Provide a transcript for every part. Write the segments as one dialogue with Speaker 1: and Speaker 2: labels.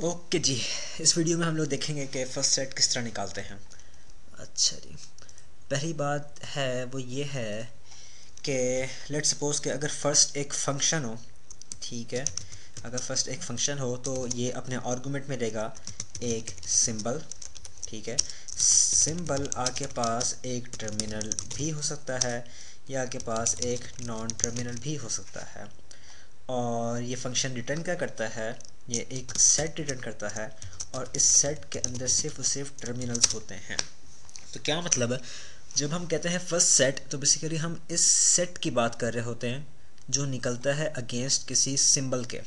Speaker 1: Okay जी। इस video में हम लोग देखेंगे कि फर्स्ट सेट किस तरह निकालते हैं। अच्छा जी, पहली बात है वो ये है कि लेट सपोज कि अगर फर्स्ट एक फंक्शन हो, ठीक है, अगर फर्स्ट एक फंक्शन हो तो ये अपने आर्गुमेंट में देगा एक सिंबल, ठीक है। सिंबल आपके पास एक टर्मिनल भी हो सकता है या आपके पास एक नॉन टर्मिनल भी हो सकता है। और ये फंक्शन रिटर्न क्या करता है, ये एक सेट रिटर्न करता है और इस सेट के अंदर सिर्फ और सिर्फ टर्मिनल्स होते हैं। तो क्या मतलब है, जब हम कहते हैं फर्स्ट सेट तो बेसिकली हम इस सेट की बात कर रहे होते हैं जो निकलता है अगेंस्ट किसी सिंबल के,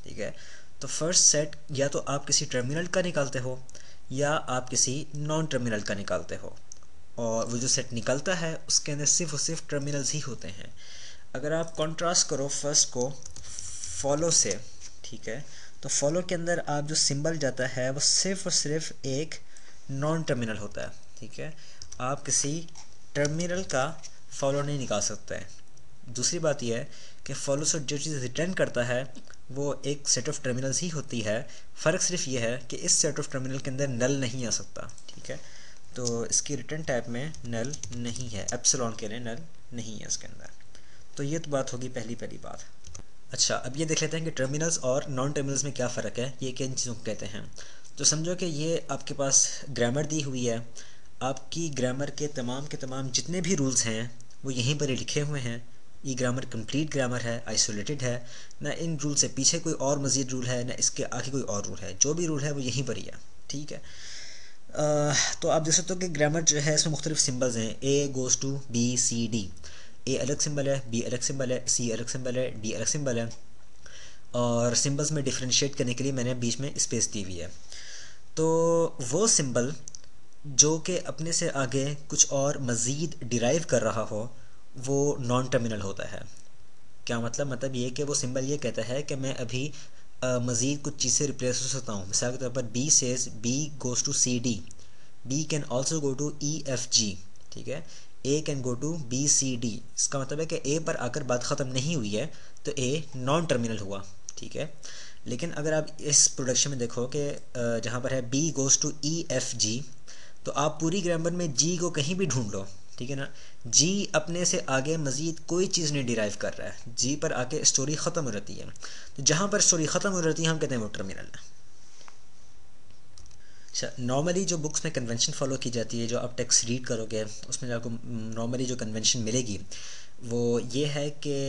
Speaker 1: ठीक है। तो फर्स्ट सेट या तो आप किसी टर्मिनल का निकालते हो या आप किसी नॉन टर्मिनल का निकालते हो, और वो जो सेट निकलता है उसके अंदर सिर्फ और सिर्फ टर्मिनल्स ही होते हैं। अगर आप कॉन्ट्रास्ट करो फर्स्ट को फॉलो से, ठीक है, तो फॉलो के अंदर आप जो सिंबल जाता है वो सिर्फ और सिर्फ एक नॉन टर्मिनल होता है, ठीक है। आप किसी टर्मिनल का फॉलो नहीं निकाल सकते हैं। दूसरी बात यह है कि फॉलो से जो चीज़ रिटर्न करता है वो एक सेट ऑफ टर्मिनल्स ही होती है। फ़र्क सिर्फ ये है कि इस सेट ऑफ टर्मिनल के अंदर नल नहीं आ सकता, ठीक है। तो इसकी रिटर्न टाइप में नल नहीं है, एप्सिलॉन के लिए नल नहीं है इसके अंदर। तो ये तो बात होगी पहली पहली बात। अच्छा, अब ये देख लेते हैं कि टर्मिनल्स और नॉन टर्मिनल्स में क्या फ़र्क है, ये किन चीज़ों को कहते हैं। तो समझो कि ये आपके पास ग्रामर दी हुई है, आपकी ग्रामर के तमाम जितने भी रूल्स हैं वो यहीं पर ही लिखे हुए हैं। ये ग्रामर कंप्लीट ग्रामर है, आइसोलेटेड है, ना इन रूल से पीछे कोई और मज़ीद रूल है ना इसके आगे कोई और रूल है, जो भी रूल है वो यहीं पर ही है, ठीक है। तो आप देख सकते हो कि ग्रामर जो है इसमें मुख्तलिफ सिम्बल्स हैं, A goes to B C D. A अलग सिंबल है, बी अलग सिंबल है, सी अलग सिंबल है, डी अलग सिंबल है। और सिंबल्स में डिफ्रेंशिएट करने के लिए मैंने बीच में स्पेस दी हुई है। तो वो सिंबल जो कि अपने से आगे कुछ और मज़ीद डिराइव कर रहा हो वो नॉन टर्मिनल होता है। क्या मतलब ये कि वो सिंबल ये कहता है कि मैं अभी मज़ीद कुछ चीज़ से रिप्लेस हो सकता हूँ। मिसाल के तौर पर B says B goes to C D, B can also go to E F G, ठीक है। A can go to B C D, इसका मतलब है कि ए पर आकर बात ख़त्म नहीं हुई है तो ए नॉन टर्मिनल हुआ, ठीक है। लेकिन अगर आप इस प्रोडक्शन में देखो कि जहाँ पर है B goes to E F G, तो आप पूरी ग्रामर में जी को कहीं भी ढूंढ लो, ठीक है ना, जी अपने से आगे मज़ीद कोई चीज़ नहीं डिराइव कर रहा है, जी पर आके स्टोरी ख़त्म हो जाती है। तो जहाँ पर स्टोरी ख़त्म हो जाती है हम कहते हैं वो टर्मिनल है। अच्छा, नॉर्मली जो बुक्स में कन्वेंशन फॉलो की जाती है, जो आप टेक्स्ट रीड करोगे उसमें जो आपको नॉर्मली जो कन्वेंशन मिलेगी वो ये है कि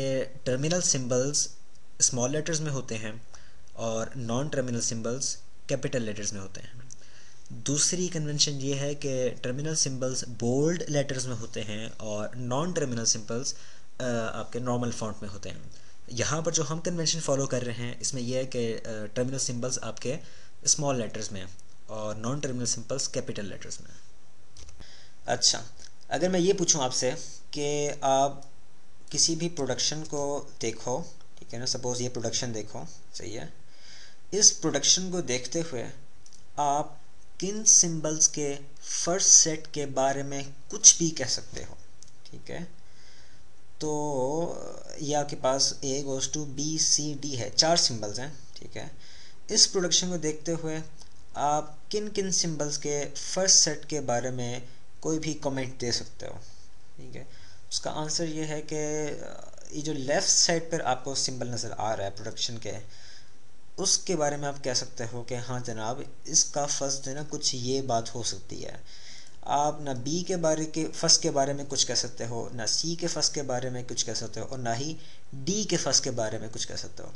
Speaker 1: टर्मिनल सिंबल्स स्मॉल लेटर्स में होते हैं और non terminal symbols capital letters में होते हैं। दूसरी कन्वेंशन ये है कि टर्मिनल सिंबल्स बोल्ड लेटर्स में होते हैं और नॉन टर्मिनल सिंबल्स आपके नॉर्मल फॉन्ट में होते हैं। यहाँ पर जो हम कन्वेंशन फॉलो कर रहे हैं इसमें यह है कि टर्मिनल सिंबल्स आपके स्मॉल लेटर्स में और non terminal symbols capital letters में। अच्छा, अगर मैं ये पूछूं आपसे कि आप किसी भी प्रोडक्शन को देखो, ठीक है ना, सपोज़ ये प्रोडक्शन देखो, सही है, इस प्रोडक्शन को देखते हुए आप किन सिंबल्स के फर्स्ट सेट के बारे में कुछ भी कह सकते हो, ठीक है। तो ये आपके पास A goes to B C D है, चार सिंबल्स हैं, ठीक है। इस प्रोडक्शन को देखते हुए आप किन किन सिंबल्स के फर्स्ट सेट के बारे में कोई भी कमेंट दे सकते हो, ठीक है। उसका आंसर ये है कि ये जो लेफ़्ट साइड पर आपको सिंबल नज़र आ रहा है प्रोडक्शन के, उसके बारे में आप कह सकते हो कि हाँ जनाब इसका फर्स्ट है ना कुछ ये बात हो सकती है। आप ना बी के बारे के फर्स्ट के बारे में कुछ कह सकते हो, ना सी के फर्स्ट के बारे में कुछ कह सकते हो और ना ही डी के फर्स्ट के बारे में कुछ कह सकते हो।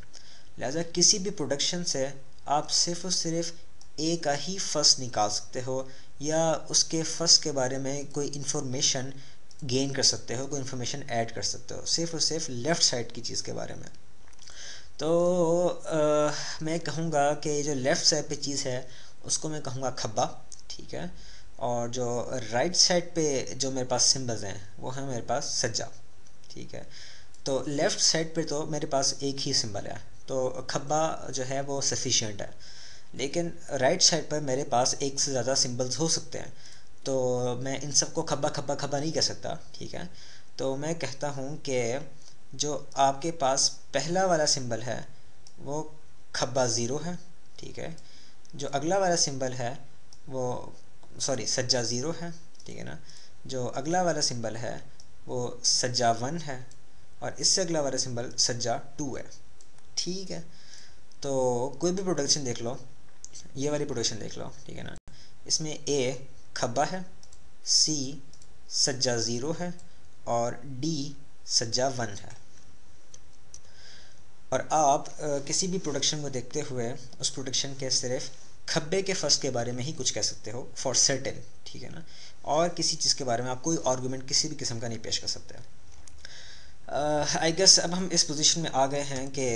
Speaker 1: लिहाजा किसी भी प्रोडक्शन से आप सिर्फ और सिर्फ ए का ही फर्स्ट निकाल सकते हो या उसके फर्स्ट के बारे में कोई इन्फॉर्मेशन गेन कर सकते हो, कोई इन्फॉर्मेशन ऐड कर सकते हो, सिर्फ और सिर्फ लेफ़्ट साइड की चीज़ के बारे में। तो मैं कहूँगा कि जो लेफ़्ट साइड पे चीज़ है उसको मैं कहूँगा खब्बा, ठीक है। और जो राइट साइड पे जो मेरे पास सिंबल्स हैं वो है मेरे पास सज्जा, ठीक है। तो लेफ़्ट साइड पे तो मेरे पास एक ही सिंबल है तो खब्बा जो है वो सफिशिएंट है, लेकिन राइट साइड पर मेरे पास एक से ज़्यादा सिंबल्स हो सकते हैं तो मैं इन सबको खब्बा खब्बा खब्बा नहीं कह सकता, ठीक है। तो मैं कहता हूँ कि जो आपके पास पहला वाला सिंबल है वो खब्बा ज़ीरो है, ठीक है। जो अगला वाला सिंबल है वो सॉरी सज्जा 0 है, ठीक है ना। जो अगला वाला सिंबल है वो सज्जा 1 है और इससे अगला वाला सिंबल सज्जा 2 है, ठीक है। तो कोई भी प्रोडक्शन देख लो, ये वाली प्रोडक्शन देख लो, ठीक है ना। इसमें ए खब्बा है, सी सज्जा 0 है और डी सज्जा 1 है। और आप किसी भी प्रोडक्शन को देखते हुए उस प्रोडक्शन के सिर्फ खब्बे के फर्स्ट के बारे में ही कुछ कह सकते हो फॉर सर्टेन, ठीक है ना। और किसी चीज़ के बारे में आप कोई आर्गूमेंट किसी भी किस्म का नहीं पेश कर सकते। आई गेस अब हम इस पोजीशन में आ गए हैं कि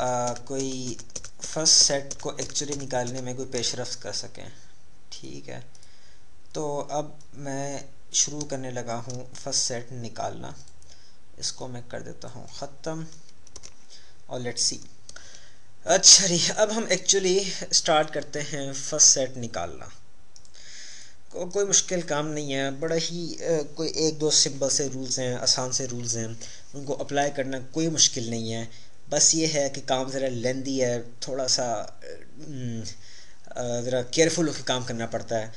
Speaker 1: कोई फर्स्ट सेट को एक्चुअली निकालने में कोई पेशरफ्त कर सकें, ठीक है। तो अब मैं शुरू करने लगा हूँ फर्स्ट सेट निकालना। इसको मैं कर देता हूँ ख़त्म और लेट्स सी। अच्छा जी, अब हम एक्चुअली स्टार्ट करते हैं फर्स्ट सेट निकालना। कोई मुश्किल काम नहीं है, बड़ा ही कोई एक दो सिंपल से रूल्स हैं, आसान से रूल्स हैं, उनको अप्लाई करना कोई मुश्किल नहीं है। बस ये है कि काम ज़रा लेंदी है, थोड़ा सा ज़रा केयरफुल होकर काम करना पड़ता है,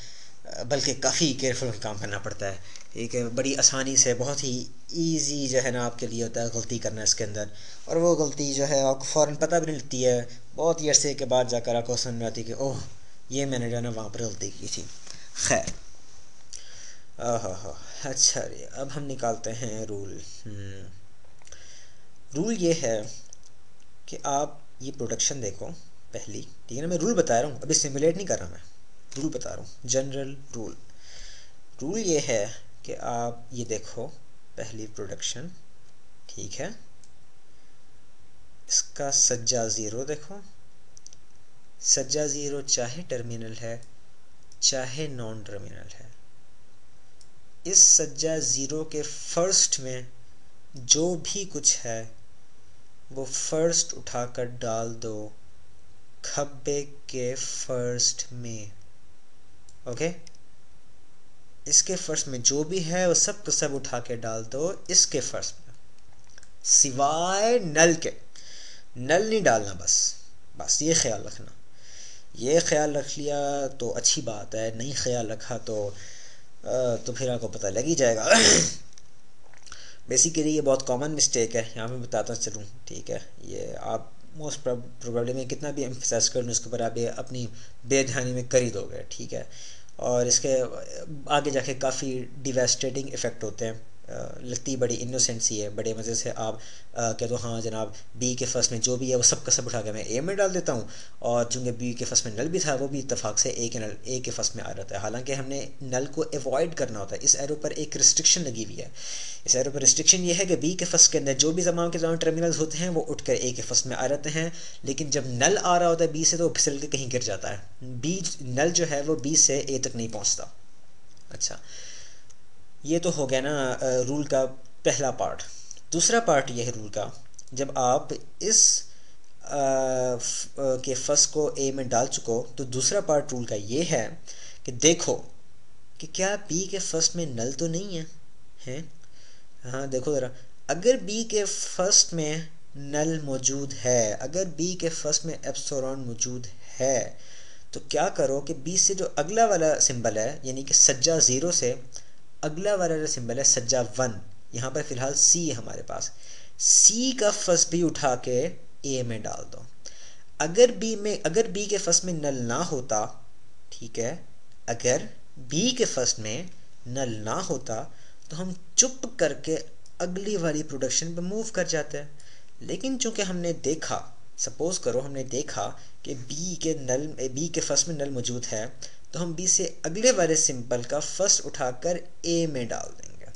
Speaker 1: बल्कि काफ़ी केयरफुल होकर काम करना पड़ता है, ठीक है। बड़ी आसानी से, बहुत ही ईजी जो है ना आपके लिए होता है गलती करना इसके अंदर। और वो गलती जो है आपको फ़ौरन पता भी नहीं लगती है, बहुत ही अरसे के बाद जाकर आपको समझ में आती है कि ओह ये मैंने जो है ना वहाँ पर गलती की थी। खैर, अच्छा जी, अब हम निकालते हैं रूल। रूल ये है कि आप ये प्रोडक्शन देखो पहली, ठीक है ना। मैं रूल बता रहा हूँ, अभी सिमुलेट नहीं कर रहा, मैं रूल बता रहा हूँ, जनरल रूल। रूल ये है कि आप ये देखो पहली प्रोडक्शन, ठीक है। इसका सज्जा 0 देखो, सज्जा 0 चाहे टर्मिनल है चाहे नॉन टर्मिनल है। इस सज्जा 0 के फर्स्ट में जो भी कुछ है वो फर्स्ट उठाकर डाल दो खब्बे के फर्स्ट में, ओके। इसके फर्स्ट में जो भी है वो सब को सब उठा के डाल दो इसके फर्स्ट में, सिवाय नल के। नल नहीं डालना, बस ये ख्याल रखना। ये ख्याल रख लिया तो अच्छी बात है, नहीं ख्याल रखा तो फिर आपको पता लग ही जाएगा। बेसिकली ये बहुत कॉमन मिस्टेक है, यहाँ मैं बताता चलूँ, ठीक है। ये आप मोस्ट प्रोबेबली मैं कितना भी एम्फसाइज कर लूँ इसके ऊपर, आप ये अपनी बेध्यानी में कर ही दोगे, ठीक है। और इसके आगे जाके काफ़ी डिवास्टेटिंग इफ़ेक्ट होते हैं। लगती बड़ी इनोसेंट सी है, बड़े मज़े से आप कह दो हाँ जनाब बी के फर्स्ट में जो भी है वो सब का सब उठा के मैं ए में डाल देता हूँ, और चूँकि बी के फर्स्ट में नल भी था वो भी इत्तेफाक से ए के फर्स्ट में आ जाता है। हालांकि हमने नल को अवॉइड करना होता है। इस एरो पर एक रिस्ट्रिक्शन लगी हुई है। इस एरो पर रिस्ट्रिक्शन ये है कि बी के फर्स्ट के अंदर जो भी जमाओं के जमाओं टर्मिनल्स होते हैं वो उठकर ए के फर्स्ट में आ जाते हैं, लेकिन जब नल आ रहा होता है बी से तो फिसल के कहीं गिर जाता है। बी नल जो है वो बी से ए तक नहीं पहुँचता। अच्छा, ये तो हो गया ना रूल का पहला पार्ट। दूसरा पार्ट ये है रूल का, जब आप इस के फर्स्ट को ए में डाल चुको तो दूसरा पार्ट रूल का ये है कि देखो कि क्या बी के फर्स्ट में नल तो नहीं है। हाँ देखो ज़रा, अगर बी के फर्स्ट में नल मौजूद है, अगर बी के फर्स्ट में एप्सिलॉन मौजूद है, तो क्या करो कि बी से जो अगला वाला सिंबल है, यानी कि सज्जा 0 से अगला वाला जो सिंबल है सज्जा 1, यहाँ पर फ़िलहाल सी है हमारे पास, सी का फर्स्ट भी उठा के ए में डाल दो। अगर बी के फर्स्ट में नल ना होता, ठीक है, अगर बी के फर्स्ट में नल ना होता तो हम चुप करके अगली वाली प्रोडक्शन पे मूव कर जाते हैं। लेकिन चूंकि हमने देखा, सपोज करो हमने देखा कि बी के फर्स्ट में नल मौजूद है, तो हम बी से अगले वाले सिंबल का फर्स्ट उठाकर ए में डाल देंगे,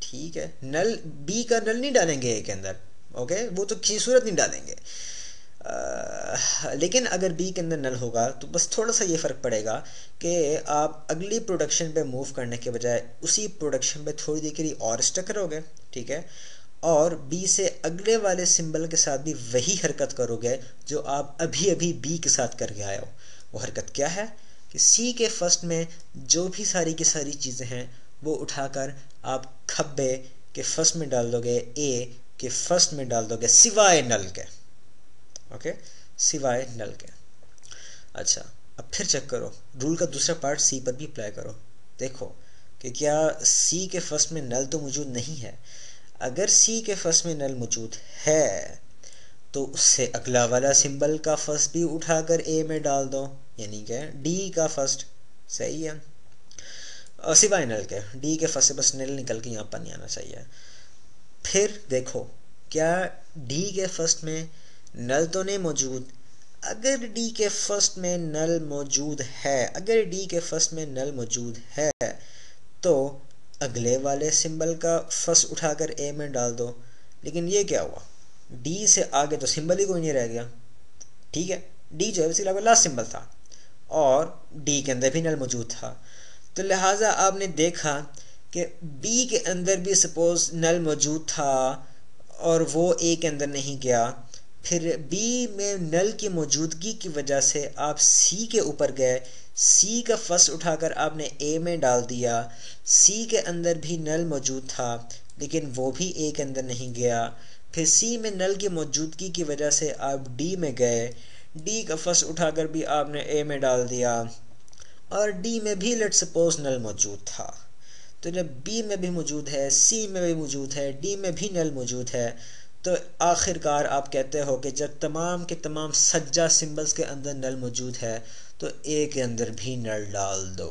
Speaker 1: ठीक है। नल बी का नल नहीं डालेंगे ए के अंदर, ओके, वो तो किसी सूरत नहीं डालेंगे। लेकिन अगर बी के अंदर नल होगा तो बस थोड़ा सा ये फ़र्क पड़ेगा कि आप अगली प्रोडक्शन पे मूव करने के बजाय उसी प्रोडक्शन पे थोड़ी देर के लिए और स्टक करोगे, ठीक है, और बी से अगले वाले सिंबल के साथ भी वही हरकत करोगे जो आप अभी अभी बी के साथ करके आए हो। वो हरकत क्या है कि सी के फर्स्ट में जो भी सारी की सारी चीज़ें हैं वो उठाकर आप खब्बे के फर्स्ट में डाल दोगे, ए के फर्स्ट में डाल दोगे, सिवाय नल के, ओके, सिवाय नल के। अच्छा, अब फिर चेक करो, रूल का दूसरा पार्ट सी पर भी अप्लाई करो। देखो कि क्या सी के फर्स्ट में नल तो मौजूद नहीं है। अगर सी के फर्स्ट में नल मौजूद है तो उससे अगला वाला सिंबल का फर्स्ट भी उठाकर ए में डाल दो, यानी कि डी का फर्स्ट। सही है, और सिवाय नल के डी के फर्स्ट से बस नल निकल के यहाँ पर नहीं आना चाहिए। फिर देखो क्या डी के फर्स्ट में नल तो नहीं मौजूद। अगर डी के फर्स्ट में नल मौजूद है, अगर डी के फर्स्ट में नल मौजूद है तो अगले वाले सिंबल का फर्स्ट उठाकर ए में डाल दो। लेकिन ये क्या हुआ, डी से आगे तो सिंबल ही कोई नहीं रह गया। ठीक है, डी जो है सिर्फ लास्ट सिंबल था और डी के अंदर भी नल मौजूद था। तो लिहाजा आपने देखा कि बी के अंदर भी सपोज नल मौजूद था और वो ए के अंदर नहीं गया। फिर बी में नल की मौजूदगी की वजह से आप सी के ऊपर गए, सी का फर्स्ट उठाकर आपने ए में डाल दिया। सी के अंदर भी नल मौजूद था लेकिन वो भी ए के अंदर नहीं गया। फिर सी में नल की मौजूदगी की वजह से आप डी में गए, डी का फर्स्ट उठाकर भी आपने ए में डाल दिया और डी में भी लेट्स सपोज नल मौजूद था। तो जब बी में भी मौजूद है, सी में भी मौजूद है, डी में भी नल मौजूद है, तो आखिरकार आप कहते हो कि जब तमाम के तमाम सज्जा सिंबल्स के अंदर नल मौजूद है तो ए के अंदर भी नल डाल दो।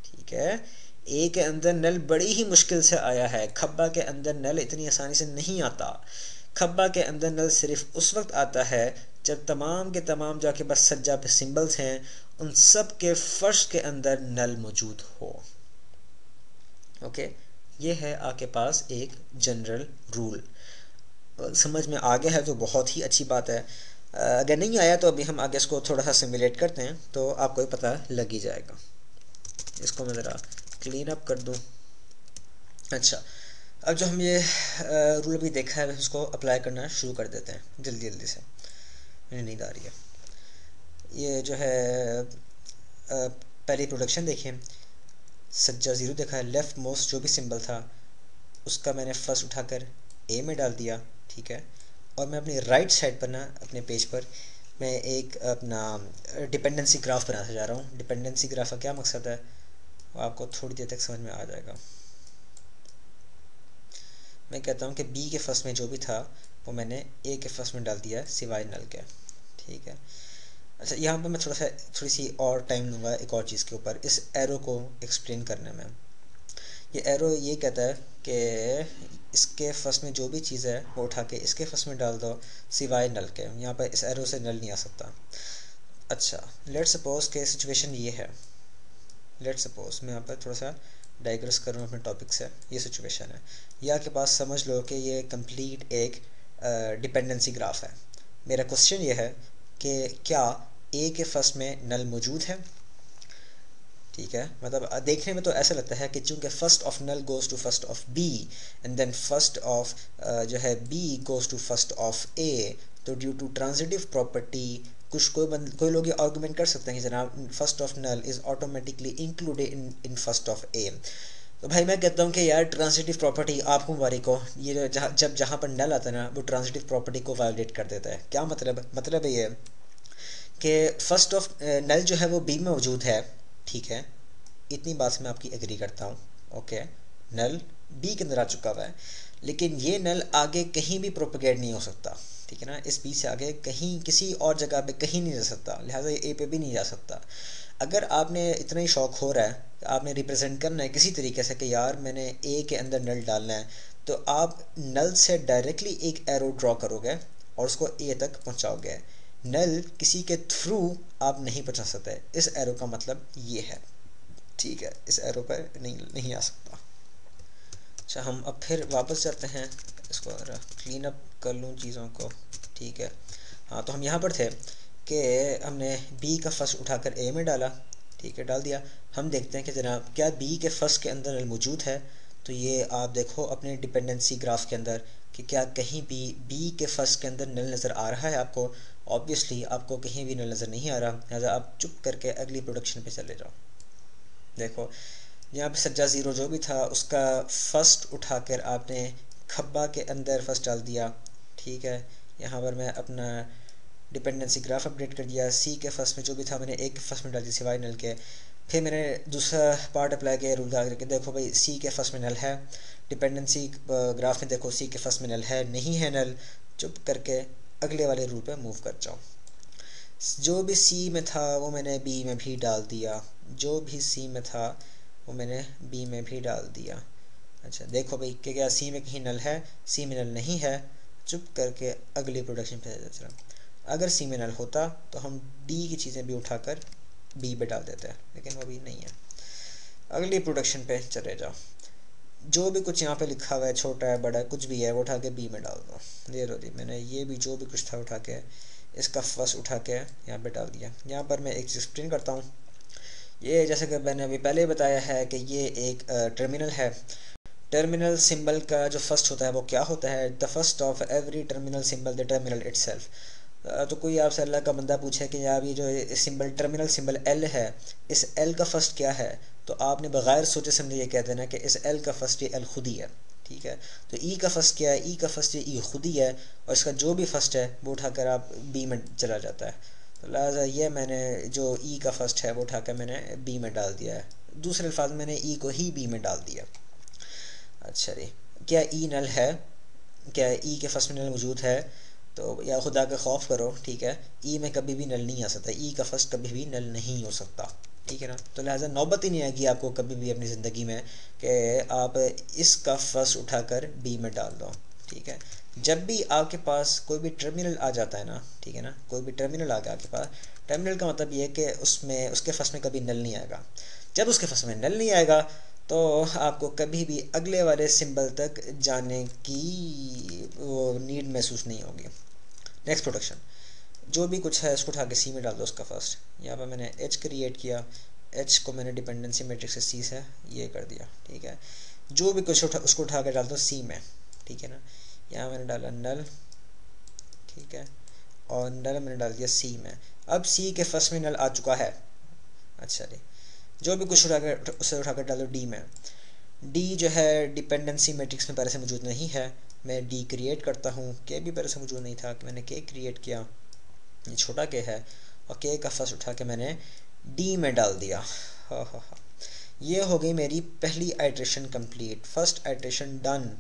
Speaker 1: ठीक है, ए के अंदर नल बड़ी ही मुश्किल से आया है, खब्बा के अंदर नल इतनी आसानी से नहीं आता। खब्बा के अंदर नल सिर्फ उस वक्त आता है जब तमाम के तमाम जाके बस सज्जा पे सिंबल्स हैं उन सब के फर्स्ट के अंदर नल मौजूद हो। ओके, ये है आपके पास एक जनरल रूल। समझ में आ गया है तो बहुत ही अच्छी बात है। अगर नहीं आया तो अभी हम आगे इसको थोड़ा सा सिमुलेट करते हैं तो आपको पता लग ही जाएगा। इसको मैं ज़रा क्लीन अप कर दूँ। अच्छा, अब जो हम ये रूल भी देखा है उसको अप्लाई करना शुरू कर देते हैं जल्दी जल्दी से, मुझे नींद आ रही है। ये जो है पहली प्रोडक्शन देखें, सज्जा ज़ीरो देखा है, लेफ़्ट मोस्ट जो भी सिंबल था उसका मैंने फर्स्ट उठाकर ए में डाल दिया। ठीक है, और मैं अपनी राइट साइड पर ना अपने पेज पर मैं एक अपना डिपेंडेंसी ग्राफ बनाना चाह रहा हूँ। डिपेंडेंसी ग्राफ का क्या मकसद है वो आपको थोड़ी देर तक समझ में आ जाएगा। मैं कहता हूँ कि बी के फर्स्ट में जो भी था वो मैंने ए के फर्स्ट में डाल दिया सिवाय नल के। ठीक है, अच्छा यहाँ पर मैं थोड़ी सी और टाइम लूँगा एक और चीज़ के ऊपर, इस एरो को एक्सप्लेन करने में। ये एरो ये कहता है कि इसके फर्स्ट में जो भी चीज़ है वो उठा के इसके फर्स्ट में डाल दो सिवाय नल के। यहाँ पर इस एरो से नल नहीं आ सकता। अच्छा, लेट्स सपोज के सिचुएशन ये है, लेट्स सपोज मैं यहाँ पर थोड़ा सा डाइग्रेस कर रहा हूँ अपने टॉपिक से। ये सिचुएशन है, ये आपके पास समझ लो कि ये कंप्लीट एक डिपेंडेंसी ग्राफ है। मेरा क्वेश्चन ये है कि क्या ए के फर्स्ट में नल मौजूद है। ठीक है, मतलब देखने में तो ऐसा लगता है कि चूंकि first of null goes to first of B and then first of जो है B goes to first of A, तो ड्यू टू ट्रांजिटिव प्रॉपर्टी कोई लोग ये आर्गूमेंट कर सकते हैं कि जनाब first of null is automatically included in first of A. तो भाई मैं कहता हूँ कि यार ट्रांजिटिव प्रॉपर्टी आपको मुबारक हो, ये जहाँ पर नल आता है ना वो ट्रांजिटिव प्रॉपर्टी को वायोलेट कर देता है। क्या मतलब है ये कि फर्स्ट ऑफ नल जो है वो बी में मौजूद है। ठीक है, इतनी बात से मैं आपकी एग्री करता हूँ। ओके, नल बी के अंदर आ चुका हुआ है लेकिन ये नल आगे कहीं भी प्रोपेगेट नहीं हो सकता। ठीक है ना, इस बी से आगे कहीं किसी और जगह पे कहीं नहीं जा सकता, लिहाजा ये ए पे भी नहीं जा सकता। अगर आपने इतना ही शौक हो रहा है तो आपने रिप्रेजेंट करना है किसी तरीके से कि यार मैंने ए के अंदर नल डालना है, तो आप नल से डायरेक्टली एक एरो ड्रॉ करोगे और उसको ए तक पहुँचाओगे। नल किसी के थ्रू आप नहीं पहुँचा सकते, इस एरो का मतलब ये है। ठीक है, इस एरो पर नहीं आ सकता। अच्छा, हम अब फिर वापस जाते हैं, इसको क्लीन अप कर लूँ चीज़ों को। ठीक है, हाँ तो हम यहाँ पर थे कि हमने बी का फर्स्ट उठाकर ए में डाला। ठीक है, डाल दिया। हम देखते हैं कि जनाब क्या बी के फर्स्ट के अंदर नल मौजूद है। तो ये आप देखो अपने डिपेंडेंसी ग्राफ के अंदर कि क्या कहीं भी बी के फर्स्ट के अंदर नल नज़र आ रहा है आपको। ऑब्वियसली आपको कहीं भी नल नज़र नहीं आ रहा, लिहाजा आप चुप करके अगली प्रोडक्शन पे चले जाओ। देखो यहाँ पे सज्जा ज़ीरो जो भी था उसका फर्स्ट उठाकर आपने खब्बा के अंदर फर्स्ट डाल दिया। ठीक है, यहाँ पर मैं अपना डिपेंडेंसी ग्राफ अपडेट कर दिया, सी के फर्स्ट में जो भी था मैंने ए के फर्स्ट में डाल दिया सिवाय नल के। फिर मैंने दूसरा पार्ट अप्लाई किया रूल लगा करके, देखो भाई सी के फर्स्ट में नल है, डिपेंडेंसी ग्राफ में देखो सी के फर्स्ट में नल है, नहीं है नल, चुप करके अगले वाले रूल पे मूव कर जाओ। जो भी सी में था वो मैंने बी में भी डाल दिया, जो भी सी में था वो मैंने बी में भी डाल दिया। अच्छा देखो भाई कि क्या सी में कहीं नल है, सी में नल नहीं है, चुप करके अगली प्रोडक्शन पे चला। अगर सी में नल होता तो हम डी की चीज़ें भी उठाकर बी पे डाल देते हैं, लेकिन वो भी नहीं है। अगली प्रोडक्शन पे चले जाओ, जो भी कुछ यहाँ पे लिखा हुआ है छोटा है बड़ा है कुछ भी है वो उठा के बी में डाल दो। ये लो जी, मैंने ये भी जो भी कुछ था उठा के इसका फर्स्ट उठा के यहाँ पे डाल दिया। यहाँ पर मैं एक चीज़ एक्सप्लेन करता हूँ। ये जैसे कि मैंने अभी पहले बताया है कि ये एक टर्मिनल है। टर्मिनल सिंबल का जो फर्स्ट होता है वो क्या होता है, the first of every terminal symbol the terminal itself. तो कोई आपसे अल्लाह का बंदा पूछे कि यार ये जो सिंबल टर्मिनल सिंबल एल है, इस एल का फर्स्ट क्या है, तो आपने बगैर सोचे समझे ये कह देना कि इस एल का फर्स्ट ये एल खुद ही है। ठीक है, तो ई का फर्स्ट क्या है, ई का फर्स्ट ये ई खुद ही है, और इसका जो भी फर्स्ट है वो उठाकर आप बी में चला जाता है। तो लिहाजा ये मैंने जो ई का फर्स्ट है वो उठाकर मैंने बी में डाल दिया है। दूसरे अल्फाज मैंने ई को ही बी में डाल दिया। अच्छा जी, क्या ई नल है, क्या ई के फर्स्ट में नल मौजूद है, तो या खुदा का खौफ करो, ठीक है, ई में कभी भी नल नहीं आ सकता, ई का फर्स्ट कभी भी नल नहीं हो सकता, ठीक है ना। तो लिहाजा नौबत ही नहीं आएगी आपको कभी भी अपनी ज़िंदगी में कि आप इसका फर्स्ट उठाकर बी में डाल दो, ठीक है। जब भी आपके पास कोई भी टर्मिनल आ जाता है ना, ठीक है ना, कोई भी टर्मिनल आ गया आपके पास, टर्मिनल का मतलब ये है कि उसमें उसके फर्स्ट में कभी नल नहीं आएगा। जब उसके फर्स्ट में नल नहीं आएगा तो आपको कभी भी अगले वाले सिंबल तक जाने की वो नीड महसूस नहीं होगी। नेक्स्ट प्रोडक्शन, जो भी कुछ है इसको उठा के सी में डाल दो उसका फर्स्ट। यहाँ पर मैंने एच क्रिएट किया, एच को मैंने डिपेंडेंसी मैट्रिक्स से सी से ये कर दिया, ठीक है। जो भी कुछ उसको उठा के डाल दो सी में, ठीक है ना। यहाँ मैंने डाला नल, ठीक है, और नल मैंने डाल दिया सी में। अब सी के फर्स्ट में नल आ चुका है। अच्छा जी, जो भी कुछ उठा कर उसे उठा कर डालो डी में। डी जो है डिपेंडेंसी मैट्रिक्स में पहले से मौजूद नहीं है, मैं डी क्रिएट करता हूँ। के भी पहले से मौजूद नहीं था, मैंने के क्रिएट किया, ये छोटा के है, और के का फर्स्ट उठा के मैंने डी में डाल दिया। हाँ हाँ हाँ, ये हो गई मेरी पहली iteration complete, first iteration done,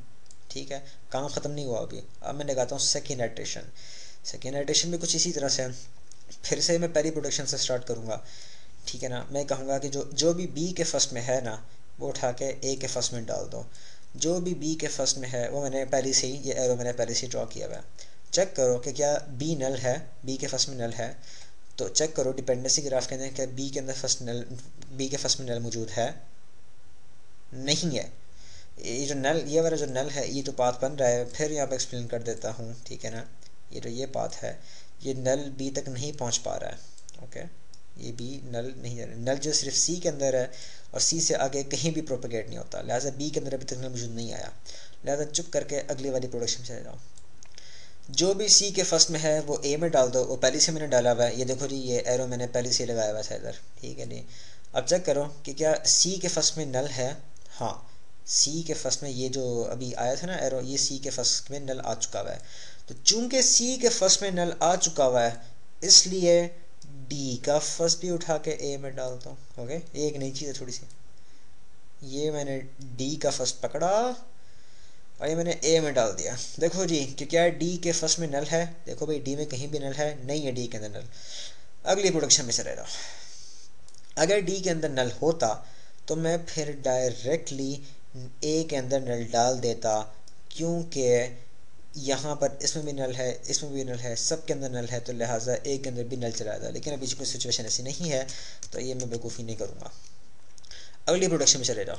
Speaker 1: ठीक है। काम ख़त्म नहीं हुआ अभी। अब मैं लगाता हूँ सेकेंड आइट्रेशन। सेकेंड आइट्रेशन भी कुछ इसी तरह से, फिर से मैं पहली प्रोडक्शन से स्टार्ट करूँगा, ठीक है ना। मैं कहूँगा कि जो भी बी के फर्स्ट में है ना वो उठा के ए के फर्स्ट में डाल दो। जो भी बी के फर्स्ट में है वो मैंने पहले से ही, ये एरो मैंने पहले से ड्रॉ किया हुआ है। चेक करो कि क्या बी नल है, बी के फर्स्ट में नल है, तो चेक करो डिपेंडेंसी ग्राफ के अंदर क्या बी के अंदर फर्स्ट नल, बी के फर्स्ट में नल मौजूद है, नहीं है। ये जो नल, ये वाला जो नल है ये तो पाथ बन रहा है, फिर यहाँ पर एक्सप्लेन कर देता हूँ, ठीक है ना। ये जो ये पाथ है ये नल बी तक नहीं पहुँच पा रहा है, ओके। ये बी नल नहीं है, नल जो सिर्फ सी के अंदर है और सी से आगे कहीं भी प्रोपेगेट नहीं होता, लिहाजा बी के अंदर अभी तक नल मौजूद नहीं आया। लिहाजा चुप करके अगली वाली प्रोडक्शन से जाओ। जो भी सी के फर्स्ट में है वो ए में डाल दो, वो पहले से मैंने डाला हुआ है, ये देखो जी ये एरो मैंने पहले से लगाया हुआ था इधर, ठीक है जी। अब चेक करो कि क्या सी के फर्स्ट में नल है, हाँ सी के फर्स्ट में ये जो अभी आया था ना एरो, ये सी के फर्स्ट में नल आ चुका हुआ है। तो चूंकि सी के फर्स्ट में नल आ चुका हुआ है इसलिए डी का फर्स्ट भी उठा के ए में डाल दो, ओके। एक नई चीज़ है थोड़ी सी, ये मैंने डी का फर्स्ट पकड़ा और ये मैंने ए में डाल दिया। देखो जी कि क्या डी के फर्स्ट में नल है, देखो भाई डी में कहीं भी नल है नहीं है, डी के अंदर नल। अगली प्रोडक्शन में चले जाओ। अगर डी के अंदर नल होता तो मैं फिर डायरेक्टली ए के अंदर नल डाल देता, क्योंकि यहाँ पर इसमें भी नल है, इसमें भी नल है, सब के अंदर नल है, तो लिहाजा ए के अंदर भी नल चला जाता। लेकिन अभी कोई सिचुएशन ऐसी नहीं है तो ये मैं बेवकूफ़ी नहीं करूँगा। अगली प्रोडक्शन में चले जाओ।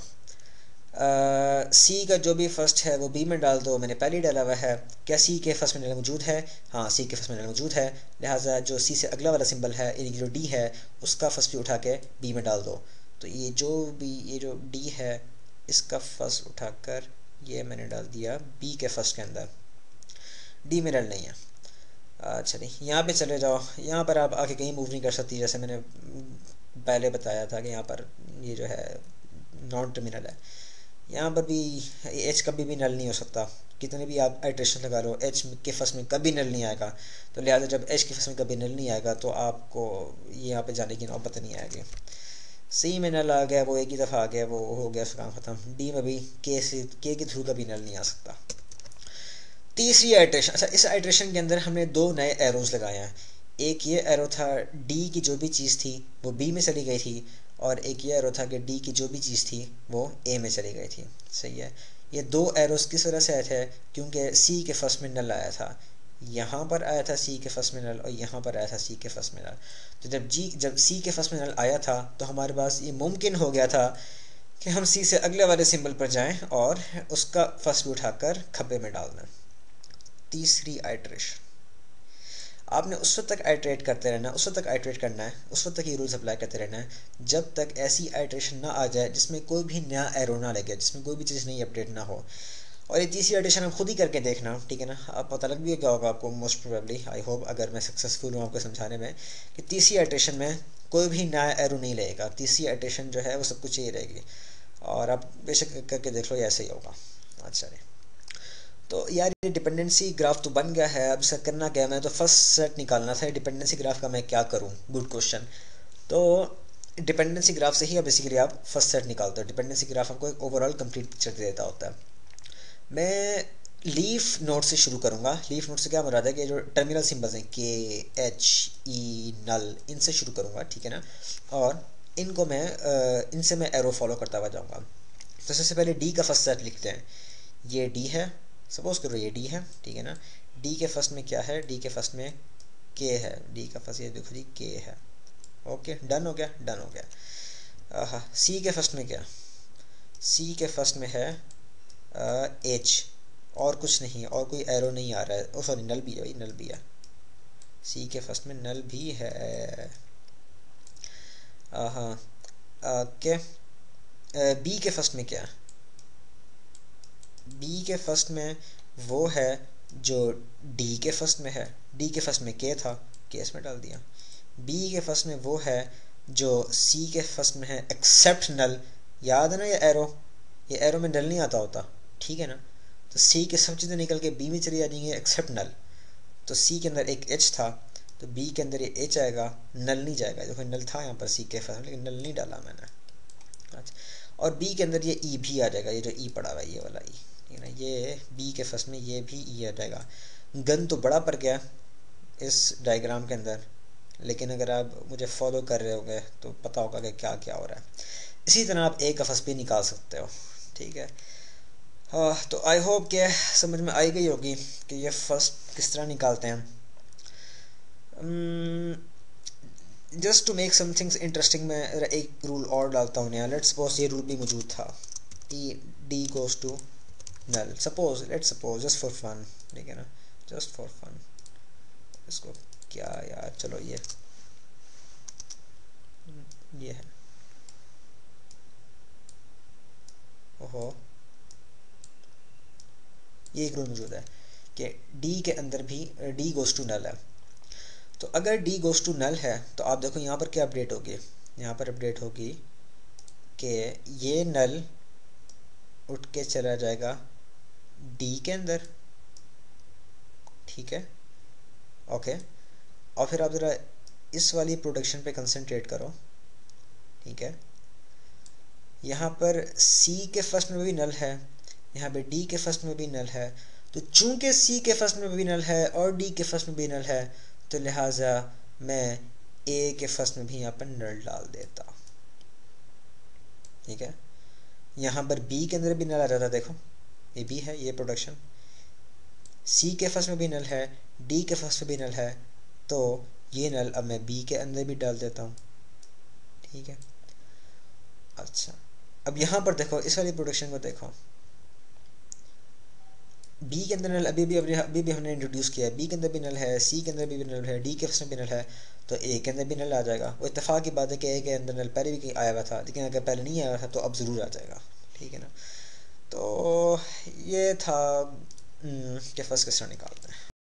Speaker 1: सी का जो भी फर्स्ट है वो बी में डाल दो, मैंने पहले ही डाला हुआ है। क्या सी के फर्स्ट में नल मौजूद है, हाँ सी के फर्स्ट में नल मौजूद है, लिहाजा जो सी से अगला वाला सिंबल है यानी जो डी है उसका फर्स्ट भी उठा के बी में डाल दो। तो ये जो डी है इसका फर्स्ट उठाकर ये मैंने डाल दिया बी के फर्स्ट के अंदर, डी में नल नहीं है। अच्छा नहीं, यहाँ पे चले जाओ। यहाँ पर आप आके कहीं मूव नहीं कर सकती, जैसे मैंने पहले बताया था कि यहाँ पर ये जो है नॉन टर्मिनल है, यहाँ पर भी एच कभी भी नल नहीं हो सकता, कितने भी आप आइट्रेशन लगा लो एच के फर्स्ट में कभी नल नहीं आएगा, तो लिहाजा जब एच के फर्स्ट में कभी नल नहीं आएगा तो आपको यहाँ पे जाने की नौबत नहीं आएगी। सी में नल आ गया, वो एक ही दफ़ा आ गया, वो हो गया, उसका काम ख़त्म। डी में भी के के थ्रू कभी नल नहीं आ सकता। तीसरी आइट्रेशन, अच्छा इस आइट्रेशन के अंदर हमने दो नए एरोज़ लगाए हैं। एक ये एरो था डी की जो भी चीज़ थी वो बी में चली गई थी, और एक ये एरो था कि डी की जो भी चीज़ थी वो ए में चली गई थी। सही है। ये दो एरोज़ किस वजह से आए थे, क्योंकि सी के फर्स्ट में नल आया था, यहाँ पर आया था सी के फर्स्ट में नल, और यहाँ पर आया था सी के फर्स्ट में नल। तो जब सी के फर्स्ट में नल आया था तो हमारे पास ये मुमकिन हो गया था कि हम सी से अगले वाले सिंबल पर जाएं और उसका फर्स्ट भी उठाकर खब्बे में डाल दें। तीसरी आइट्रेशन, आपने उस वक्त तक आइट्रेट करते रहना, उस वक्त तक आइट्रेट करना है, उस वक्त तक ये रूल्स अप्लाई करते रहना है जब तक ऐसी आइट्रेशन ना आ जाए जिसमें कोई भी नया एरो ना लगे, जिसमें कोई भी चीज़ नई अपडेट ना हो। और ये तीसरी आइट्रेशन आप खुद ही करके देखना, ठीक है ना, आप पता लग भी क्या होगा आपको मोस्ट प्रोबेबली, आई होप अगर मैं सक्सेसफुल हूँ आपको समझाने में, कि तीसरी आइट्रेशन में कोई भी नया एरो नहीं लगेगा। तीसरी आइट्रेशन जो है वो सब कुछ यही रहेगी, और आप बेशक करके देख लो ये ऐसे ही होगा। अच्छा रे, तो यार ये डिपेंडेंसी ग्राफ तो बन गया है, अब इसका करना क्या है, मैं तो फर्स्ट सेट निकालना था, डिपेंडेंसी ग्राफ का मैं क्या करूँ, गुड क्वेश्चन। तो डिपेंडेंसी ग्राफ से ही अब बेसिकली आप फर्स्ट सेट निकालते हो। डिपेंडेंसी ग्राफ हमको एक ओवरऑल कंप्लीट पिक्चर दे देता होता है। मैं लीफ नोड से शुरू करूँगा। लीफ नोड से क्या मुराद है कि जो टर्मिनल सिंबल्स हैं के एच ई नल, इनसे शुरू करूँगा, ठीक है ना, और इनको मैं इनसे मैं एरो फॉलो करता हुआ जाऊँगा। तो सबसे पहले डी का फर्स्ट सेट लिखते हैं। ये डी है, सपोज करो ये डी है, ठीक है ना। डी के फर्स्ट में क्या है, डी के फर्स्ट में के है, डी का फर्स्ट ये देखो जी के है। ओके, डन हो गया, डन हो गया। हाँ, सी के फर्स्ट में क्या, सी के फर्स्ट में है एच, और कुछ नहीं, और कोई एरो नहीं आ रहा है। ओ सॉरी, नल भी है भाई, नल भी है, सी के फर्स्ट में नल भी है। हाँ, के बी के फर्स्ट में क्या, बी के फर्स्ट में वो है जो डी के फर्स्ट में है, डी के फर्स्ट में के था, के इसमें डाल दिया। बी के फर्स्ट में वो है जो सी के फर्स्ट में है एक्सेप्ट नल, याद है ना ये एरो में नल नहीं आता होता, ठीक है ना। तो सी के सब चीज़ें निकल के बी में चली जाएंगी एक्सेप्ट नल। तो सी के अंदर एक एच था, तो बी के अंदर ये एच आएगा, नल नहीं जाएगा। देखो नल था यहाँ पर सी के फर्स्ट में, लेकिन नल नहीं डाला मैंने। अच्छा, और बी के अंदर ये ई भी आ जाएगा, ये जो ई पड़ा हुआ है ये वाला ई, ठीक है ना, ये बी के फर्स्ट में ये भी ई आ जाएगा। गन तो बड़ा पड़ गया इस डायग्राम के अंदर, लेकिन अगर आप मुझे फॉलो कर रहे होंगे तो पता होगा कि क्या क्या हो रहा है। इसी तरह आप ए का फर्स्ट भी निकाल सकते हो, ठीक है। हाँ, तो आई होप कि समझ में आई गई होगी कि ये फर्स्ट किस तरह निकालते हैं। Just to make some things interesting मैं एक रूल और डालता हूँ नया। लेट्स सपोज ये रूल भी मौजूद था, E D goes to null, suppose let's suppose just for fun, ठीक है ना, जस्ट फॉर फन। इसको क्या यार, चलो ये है, ओहो, ये एक रूल मौजूद है कि डी के अंदर भी डी गोज टू नल है। तो अगर डी गोज टू नल है तो आप देखो यहाँ पर क्या अपडेट होगी, यहाँ पर अपडेट होगी कि ये नल उठ के चला जाएगा डी के अंदर, ठीक है, ओके। और फिर आप ज़रा इस वाली प्रोडक्शन पे कंसंट्रेट करो, ठीक है। यहाँ पर सी के फर्स्ट में भी नल है, यहाँ पे डी के फर्स्ट में भी नल है। तो चूंकि सी के फर्स्ट में भी नल है और डी के फर्स्ट में भी नल है, तो लिहाजा मैं ए के फर्स्ट में भी यहाँ पर नल डाल देता, ठीक है। यहाँ पर बी के अंदर भी नल आ जाता, देखो ये बी है, ये प्रोडक्शन। सी के फर्स्ट में भी नल है, डी के फर्स्ट में भी नल है, तो ये नल अब मैं बी के अंदर भी डाल देता हूँ, ठीक है। अच्छा, अब यहाँ पर देखो इस वाली प्रोडक्शन को देखो, बी के अंदर नल अभी भी हमने इंट्रोड्यूस किया है, बी के अंदर भी नल है, सी के अंदर भी नल है, डी के फर्स्ट में भी नल है, तो ए के अंदर भी नल आ जाएगा। वो इत्तेफाक की बात है कि ए के अंदर नल पहले भी आया हुआ था, लेकिन अगर पहले नहीं आया हुआ था तो अब ज़रूर आ जाएगा, ठीक है ना। तो ये था कि फर्स्ट किस तरह निकालते हैं।